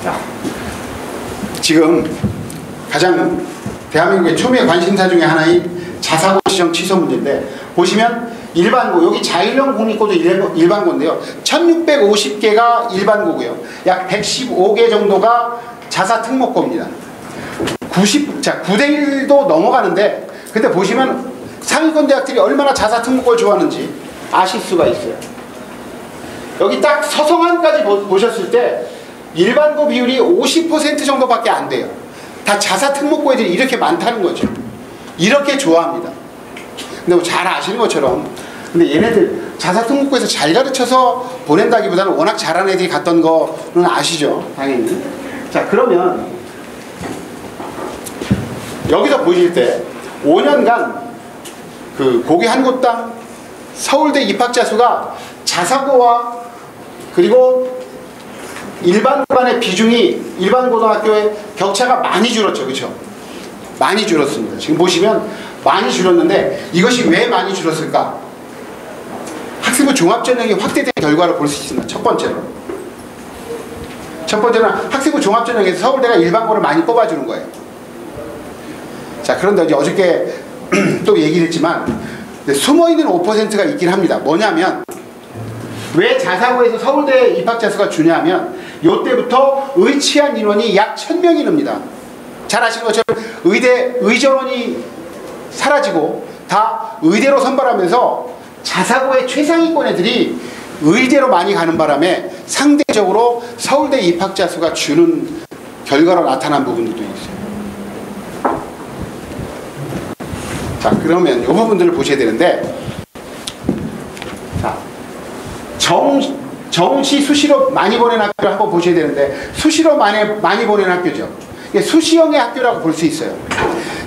자, 지금 가장 대한민국의 초미의 관심사 중에 하나인 자사고 지정 취소 문제인데, 보시면 일반고, 여기 자율형 국립고도 일반고인데요. 1650개가 일반고고요. 약 115개 정도가 자사특목고입니다. 9대 1도 넘어가는데, 근데 보시면 상위권 대학들이 얼마나 자사특목고를 좋아하는지 아실 수가 있어요. 여기 딱 서성한까지 보셨을 때 일반고 비율이 50% 정도밖에 안 돼요. 다 자사특목고 애들이 이렇게 많다는 거죠. 이렇게 좋아합니다. 근데 뭐 잘 아시는 것처럼, 근데 얘네들 자사특목고에서 잘 가르쳐서 보낸다기보다는 워낙 잘하는 애들이 갔던 거는 아시죠, 당연히. 자, 그러면 여기서 보실 때 5년간 그 고기 한 곳당 서울대 입학자 수가 자사고와 그리고 일반 간의 비중이 일반 고등학교의 격차가 많이 줄었죠. 그렇죠? 많이 줄었습니다. 지금 보시면 많이 줄었는데, 이것이 왜 많이 줄었을까? 학생부 종합전형이 확대된 결과를 볼 수 있습니다. 첫 번째는 학생부 종합전형에서 서울대가 일반고를 많이 뽑아주는 거예요. 자, 그런데 이제 어저께 또 얘기를 했지만 숨어있는 5%가 있긴 합니다. 뭐냐면, 왜 자사고에서 서울대 입학자 수가 주냐면, 이때부터 의치한 인원이 약 1000명이 늡니다. 잘 아시는 것처럼 의전원이 사라지고 다 의대로 선발하면서 자사고의 최상위권 애들이 의대로 많이 가는 바람에 상대적으로 서울대 입학자 수가 주는 결과로 나타난 부분들도 있어요. 자, 그러면 이 부분들을 보셔야 되는데, 자, 정시 수시로 많이 보낸 학교를 한번 보셔야 되는데, 수시로 많이 보낸 학교죠. 이게 수시형의 학교라고 볼 수 있어요.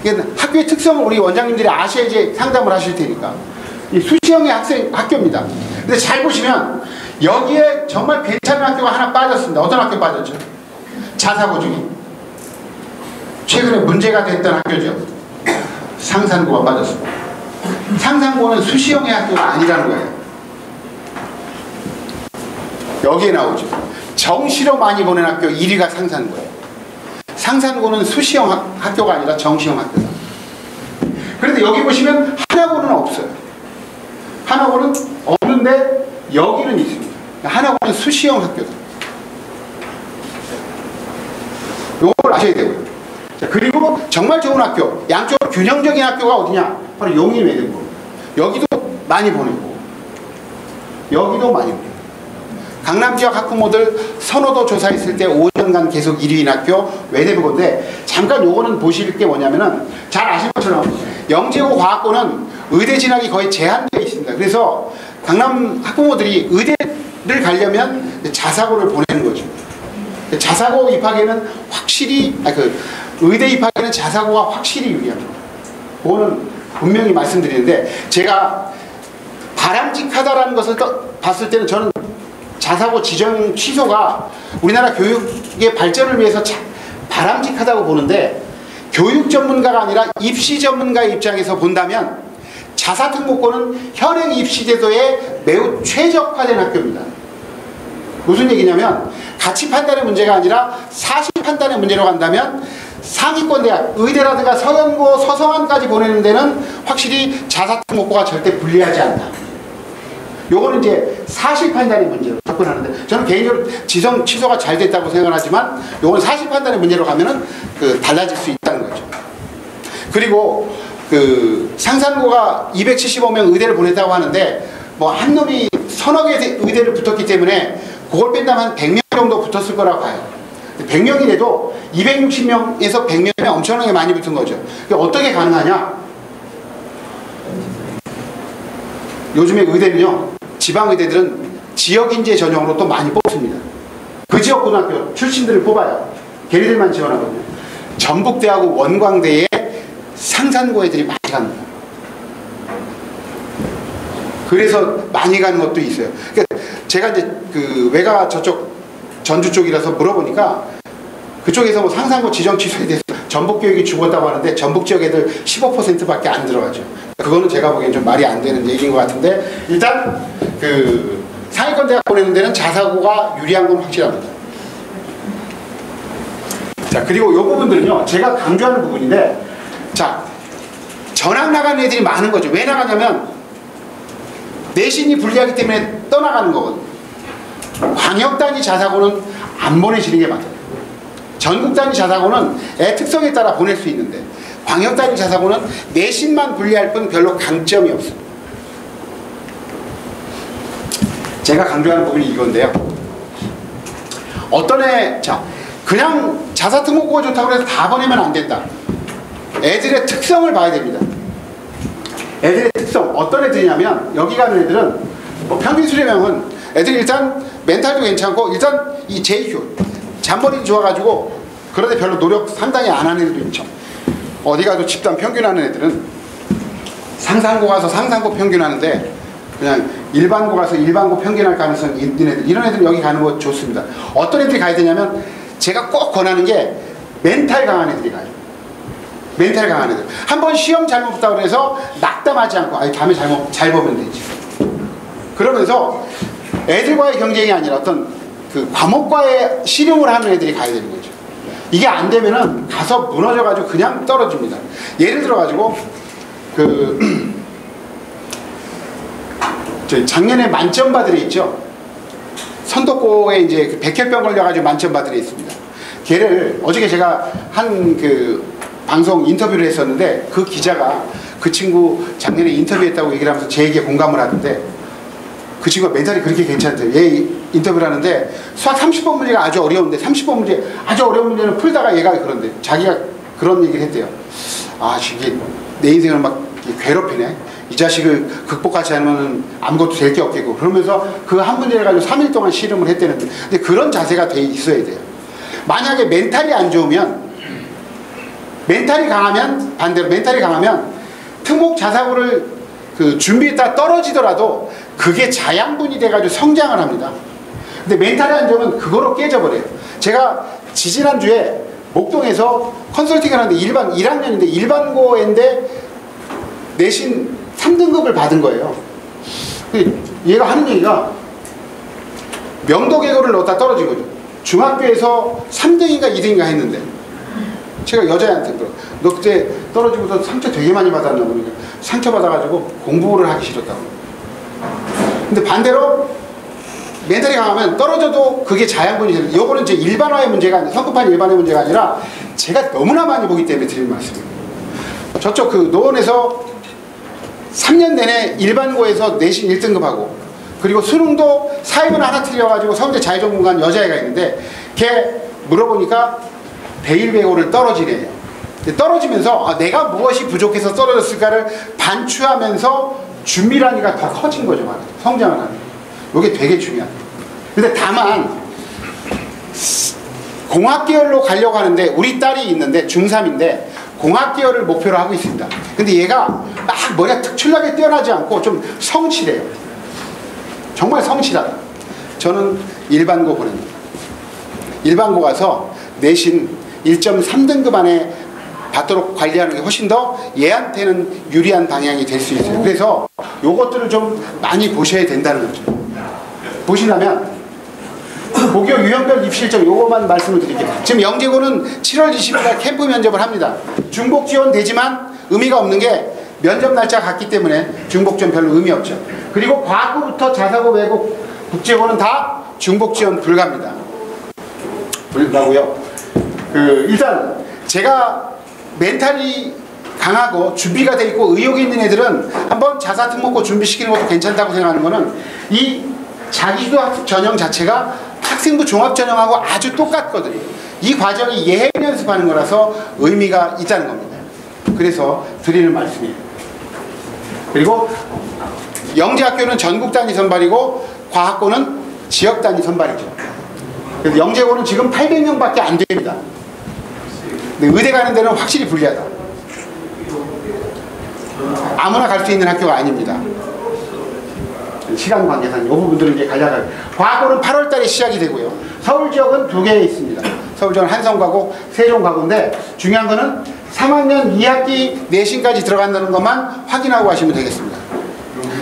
이게 학교의 특성을 우리 원장님들이 아셔야지 상담을 하실 테니까. 이 수시형의 학교입니다. 근데 잘 보시면 여기에 정말 괜찮은 학교가 하나 빠졌습니다. 어떤 학교 빠졌죠? 자사고 중에 최근에 문제가 됐던 학교죠. 상산고가 빠졌습니다. 상산고는 수시형의 학교가 아니라는 거예요. 여기에 나오죠. 정시로 많이 보낸 학교 1위가 상산고예요. 상산고는 수시형 학교가 아니라 정시형 학교다. 그런데 여기 보시면 하나고는 없어요. 하나고는 없는데 여기는 있습니다. 하나고는 수시형 학교다. 요걸 아셔야 되고요. 자, 그리고 정말 좋은 학교, 양쪽으로 균형적인 학교가 어디냐? 바로 용인외대고. 여기도 많이 보내고 여기도 많이 보내고. 강남 지역 학부모들 선호도 조사했을 때 5년간 계속 1위인 학교 외대부고인데, 잠깐 요거는 보실 게 뭐냐면은, 잘 아시는 것처럼 영재고 과학고는 의대 진학이 거의 제한되어 있습니다. 그래서 강남 학부모들이 의대를 가려면 자사고를 보내는 거죠. 자사고 입학에는 확실히 의대 입학에는 자사고가 확실히 유리합니다. 그거는 분명히 말씀드리는데, 제가 바람직하다라는 것을 봤을 때는 저는 자사고 지정 취소가 우리나라 교육의 발전을 위해서 바람직하다고 보는데, 교육 전문가가 아니라 입시 전문가의 입장에서 본다면 자사특목고는 현행 입시 제도에 매우 최적화된 학교입니다. 무슨 얘기냐면, 가치 판단의 문제가 아니라 사실 판단의 문제로 간다면 상위권 대학, 의대라든가 서연고, 서성한까지 보내는 데는 확실히 자사특목고가 절대 불리하지 않다. 요거는 이제 사실 판단의 문제로 접근하는데, 저는 개인적으로 지정 취소가 잘 됐다고 생각하지만, 요건 사실 판단의 문제로 가면은 달라질 수 있다는 거죠. 그리고 상산고가 275명 의대를 보냈다고 하는데, 뭐 한 놈이 서너 개 의대를 붙었기 때문에 그걸 뺀다면 한 100명 정도 붙었을 거라고 봐요. 100명이라도 260명에서 100명이면 엄청나게 많이 붙은 거죠. 어떻게 가능하냐? 요즘에 의대는요, 지방의대들은 지역인재 전형으로 또 많이 뽑습니다. 그 지역 고등학교 출신들을 뽑아요. 걔네들만 지원하거든요. 전북대하고 원광대에 상산고 애들이 많이 갑니다. 그래서 많이 가는 것도 있어요. 그러니까 제가 이제 외가 저쪽 전주 쪽이라서 물어보니까, 그쪽에서 뭐 상산고 지정 취소에 대해서 전북 교육이 죽었다고 하는데, 전북 지역 애들 15%밖에 안 들어가죠. 그거는 제가 보기엔 좀 말이 안 되는 얘기인 것 같은데, 일단 상위권 대학 보내는 데는 자사고가 유리한 건 확실합니다. 자, 그리고 요 부분들은요, 제가 강조하는 부분인데, 자, 전학 나가는 애들이 많은 거죠. 왜 나가냐면, 내신이 불리하기 때문에 떠나가는 거거든요. 광역단위 자사고는 안 보내시는 게 맞아요. 전국단위 자사고는 애 특성에 따라 보낼 수 있는데, 광역단위 자사고는 내신만 불리할 뿐 별로 강점이 없어요. 제가 강조하는 부분이 이건데요. 어떤 애, 자, 그냥 자사특목고가 좋다고 해서 다 보내면 안 된다. 애들의 특성을 봐야 됩니다. 애들의 특성, 어떤 애들이냐면, 여기 가는 애들은, 평균 수료명은 애들이 일단 멘탈도 괜찮고, 일단 이 JQ, 잠버릇이 좋아가지고, 그런데 별로 노력 상당히 안 하는 애들도 있죠. 어디 가도 집단 평균하는 애들은 상상고 가서 상상고 평균하는데, 그냥 일반고 가서 일반고 평균할 가능성이 있는 애들, 이런 애들은 여기 가는 거 좋습니다. 어떤 애들이 가야 되냐면, 제가 꼭 권하는 게 멘탈 강한 애들이 가요. 멘탈 강한 애들. 한번 시험 잘못 봤다고 해서 낙담하지 않고, 아니, 다음에 잘 보면 되지. 그러면서 애들과의 경쟁이 아니라 어떤 그 과목과의 실용을 하는 애들이 가야 되는 거죠. 이게 안 되면은 가서 무너져가지고 그냥 떨어집니다. 예를 들어가지고, 저희 작년에 만점 받은 애 있죠? 선덕고에 이제 백혈병 걸려가지고 만점 받은 애 있습니다. 걔를 어저께 제가 한 방송 인터뷰를 했었는데, 그 기자가 그 친구 작년에 인터뷰했다고 얘기를 하면서 제 얘기에 공감을 하던데, 그 친구가 멘탈이 그렇게 괜찮대요. 얘 인터뷰를 하는데 수학 30번 문제가 아주 어려운데, 30번 문제 아주 어려운 문제는 풀다가 얘가 그런데 자기가 그런 얘기를 했대요. 아, 이게 내 인생을 막 괴롭히네. 이 자식을 극복하지 않으면 아무것도 될 게 없겠고, 그러면서 그 한 문제를 가지고 3일 동안 씨름을 했대는데, 근데 그런 자세가 돼 있어야 돼요. 만약에 멘탈이 안 좋으면, 멘탈이 강하면, 반대로 멘탈이 강하면 특목 자사고를 준비했다 떨어지더라도 그게 자양분이 돼가지고 성장을 합니다. 근데 멘탈이 안 좋으면 그거로 깨져버려요. 제가 지지난주에 목동에서 컨설팅을 하는데, 일반 1학년인데 일반고인데 내신 3등급을 받은 거예요. 얘가 하는 얘기가, 명도계고를 넣었다 떨어진 거죠. 중학교에서 3등인가 2등인가 했는데, 제가 여자애한테 너 그때 떨어지고서 상처 되게 많이 받았나 보니까, 상처 받아가지고 공부를 하기 싫었다고. 근데 반대로 멘탈이 강하면 떨어져도 그게 자양분이 되는, 요거는 이제 일반화의 문제가 아니라, 성급한 일반화의 문제가 아니라 제가 너무나 많이 보기 때문에 드리는 말씀입니다. 저쪽 노원에서 3년 내내 일반고에서 내신 1등급하고, 그리고 수능도 사입을 하나 틀려가지고 서울대 자유전공관 여자애가 있는데, 걔 물어보니까 대일배고를 떨어지래요. 떨어지면서 내가 무엇이 부족해서 떨어졌을까를 반추하면서 준비라니까 더 커진 거죠. 말이죠. 성장을 하는. 이게 되게 중요해요. 근데 다만 공학계열로 가려고 하는데, 우리 딸이 있는데 중3인데 공학계열을 목표로 하고 있습니다. 근데 얘가 막 머리가 특출나게 뛰어나지 않고 좀 성실해요. 정말 성실하다. 저는 일반고 보냅니다. 일반고 가서 내신 1.3등급 안에 받도록 관리하는 게 훨씬 더 얘한테는 유리한 방향이 될 수 있어요. 그래서 요것들을 좀 많이 보셔야 된다는 거죠. 보시려면 고교 유형별 입시일정 요것만 말씀을 드릴게요. 지금 영재고는 7월 20일 캠프 면접을 합니다. 중복 지원 되지만 의미가 없는 게 면접 날짜 같기 때문에 중복 지원 별로 의미 없죠. 그리고 과학고부터 자사고, 외국, 국제고는 다 중복 지원 불가입니다. 불가고요. 일단 제가 멘탈이 강하고 준비가 돼 있고 의욕이 있는 애들은 한번 자사특목고 준비시키는 것도 괜찮다고 생각하는 거는, 이 자기주도 학습 전형 자체가 학생부 종합전형하고 아주 똑같거든요. 이 과정이 예행 연습하는 거라서 의미가 있다는 겁니다. 그래서 드리는 말씀이에요. 그리고 영재학교는 전국단위 선발이고 과학고는 지역단위 선발이죠. 그래서 영재고는 지금 800명밖에 안 됩니다. 근데 의대 가는 데는 확실히 불리하다. 아무나 갈 수 있는 학교가 아닙니다. 시간 관계상 이 부분들은 이제 간략하게. 과학고는 8월 달에 시작이 되고요. 서울 지역은 2개 있습니다. 서울 지역은 한성과고, 세종과고인데, 중요한 거는 3학년 2학기 내신까지 들어간다는 것만 확인하고 가시면 되겠습니다.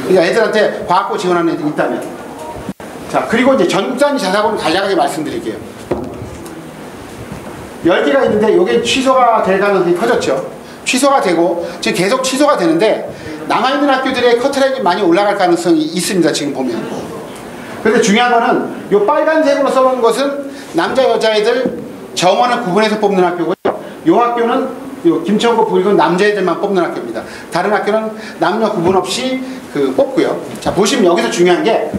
그러니까 애들한테 과학고 지원하는 애들이 있다면. 자, 그리고 이제 전국단위 자사고는 간략하게 말씀드릴게요. 10개가 있는데 이게 취소가 될 가능성이 커졌죠. 취소가 되고 지금 계속 취소가 되는데 남아있는 학교들의 커트라인이 많이 올라갈 가능성이 있습니다. 지금 보면. 그런데 중요한 거는 이 빨간색으로 써놓은 것은 남자 여자애들 정원을 구분해서 뽑는 학교고요. 이 학교는 요 김천고 부리군 남자애들만 뽑는 학교입니다. 다른 학교는 남녀 구분 없이 뽑고요. 자, 보시면 여기서 중요한 게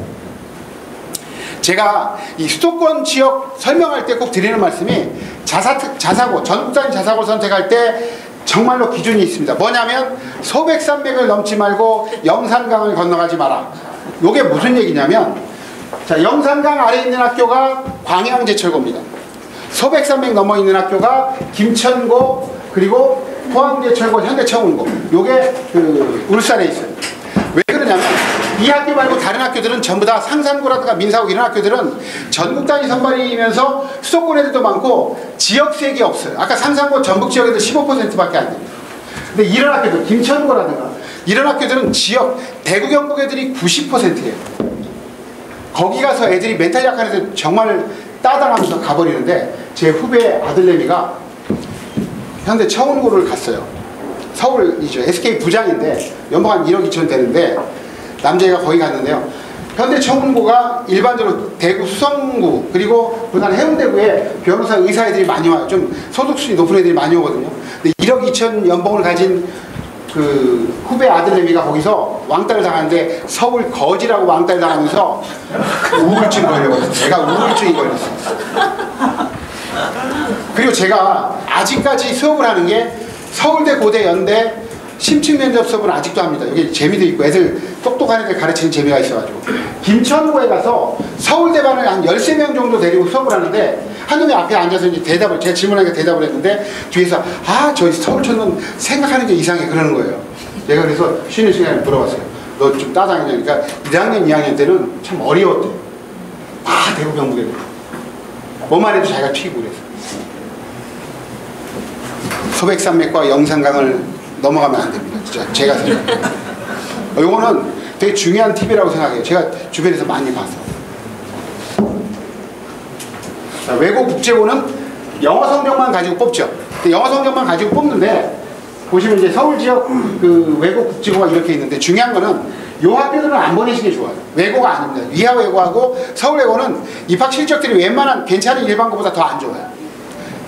제가 이 수도권 지역 설명할 때 꼭 드리는 말씀이 자사고, 전국단위 자사고를 선택할 때 정말로 기준이 있습니다. 뭐냐면 소백산맥을 넘지 말고 영산강을 건너가지 마라. 이게 무슨 얘기냐면, 자, 영산강 아래에 있는 학교가 광양제철고입니다. 소백산맥 넘어 있는 학교가 김천고, 그리고 포항제철고, 현대청운고. 요게 울산에 있어요. 왜 그러냐면 이 학교 말고 다른 학교들은 전부 다 상산고라든가 민사고 이런 학교들은 전국 단위 선발이면서 수도권 애들도 많고 지역색이 없어요. 아까 상산고 전북 지역 애들 15%밖에 안 됩니다. 근데 이런 학교들, 김천고라든가 이런 학교들은 지역, 대구 경북 애들이 90%예요. 거기 가서 애들이 멘탈 약한 애들 정말 따당하면서 가버리는데, 제 후배 아들내미가 현대 청운고를 갔어요. 서울이죠. SK 부장인데 연봉 한 1억 2천 되는데 남자애가 거기 갔는데요. 현대 청운고가 일반적으로 대구 수성구 그리고 부산 해운대구에 변호사 의사 애들이 많이 와요. 좀 소득수준이 높은 애들이 많이 오거든요. 근데 1억 2천 연봉을 가진 후배 아들내미가 거기서 왕따를 당하는데 서울 거지라고 왕따를 당하면서 우울증 걸려요. 제가 우울증이 걸렸어요. 그리고 제가 아직까지 수업을 하는 게 서울대, 고대, 연대 심층 면접 수업은 아직도 합니다. 여기 재미도 있고 애들 똑똑한 애들 가르치는 재미가 있어가지고 김천고에 가서 서울대반을 한 13명 정도 데리고 수업을 하는데 한 놈이 앞에 앉아서 이제 제가 질문하니까 대답을 했는데 뒤에서 저희 서울촌은 생각하는 게 이상해 그러는 거예요. 내가 그래서 쉬는 시간에 물어봤어요. 너 좀 따당했냐? 그러니까 1학년, 2학년 때는 참 어려웠대. 다 대구 경북 애들. 뭐만 해도 자기가 튀고 그래서. 소백산맥과 영산강을 넘어가면 안 됩니다. 진짜 제가 생각해요. 요거는 되게 중요한 팁이라고 생각해요. 제가 주변에서 많이 봤어요. 자, 외고 국제고는 영어 성적만 가지고 뽑죠. 영어 성적만 가지고 뽑는데 보시면 이제 서울 지역 외고 국제고가 이렇게 있는데 중요한 거는 요 학교들은 안 보내시는 게 좋아요. 외고가 아닙니다. 위아 외고하고 서울 외고는 입학 실적들이 웬만한 괜찮은 일반고보다 더 안 좋아요.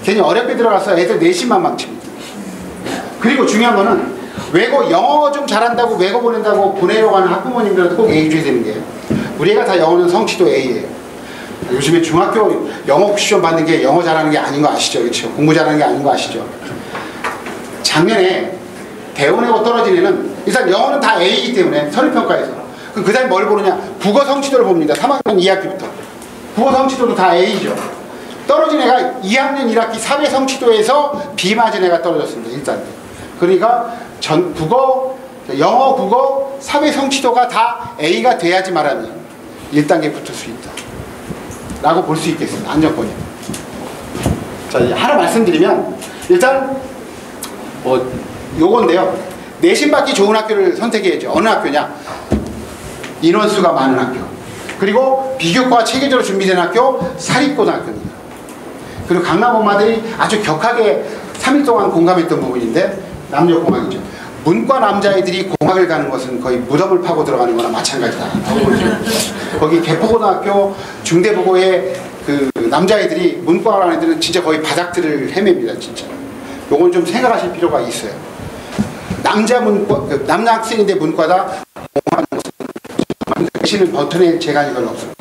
괜히 어렵게 들어가서 애들 내신만 망칩니다. 그리고 중요한 거는 외고 영어 좀 잘한다고 외고 보낸다고 보내려고 하는 학부모님들한테 꼭 얘기 해줘야 되는 게, 우리 애가 다 영어는 성취도 A예요. 요즘에 중학교 영어 시험 받는 게 영어 잘하는 게 아닌 거 아시죠? 그렇죠? 공부 잘하는 게 아닌 거 아시죠? 작년에 대원외고 떨어진 애는 일단 영어는 다 A이기 때문에 서류평가에서 그 다음에 뭘 보느냐? 국어 성취도를 봅니다. 3학년 2학기부터 국어 성취도도 다 A죠. 떨어진 애가 2학년 1학기 사회 성취도에서 B 맞은 애가 떨어졌습니다. 일단. 그러니까 영어, 국어, 사회 성취도가 다 A가 돼야지 말하면 1단계 붙을 수 있다 라고 볼 수 있겠습니다. 안정권이. 자, 하나 말씀드리면 일단 요건데요. 내신 받기 좋은 학교를 선택해야죠. 어느 학교냐? 인원수가 많은 학교, 그리고 비교과 체계적으로 준비된 학교, 사립고등학교입니다. 그리고 강남 엄마들이 아주 격하게 3일 동안 공감했던 부분인데 남녀공학이죠. 문과 남자애들이 공학을 가는 것은 거의 무덤을 파고 들어가는 거나 마찬가지다. 거기 개포고등학교 중대보고의 남자애들이 문과 가는 애들은 진짜 거의 바닥들을 헤맵니다. 진짜. 요건 좀 생각하실 필요가 있어요. 남자 학생인데 문과다 공학하는 것은 내신을 버텨낼 재간이 별로 없습니다.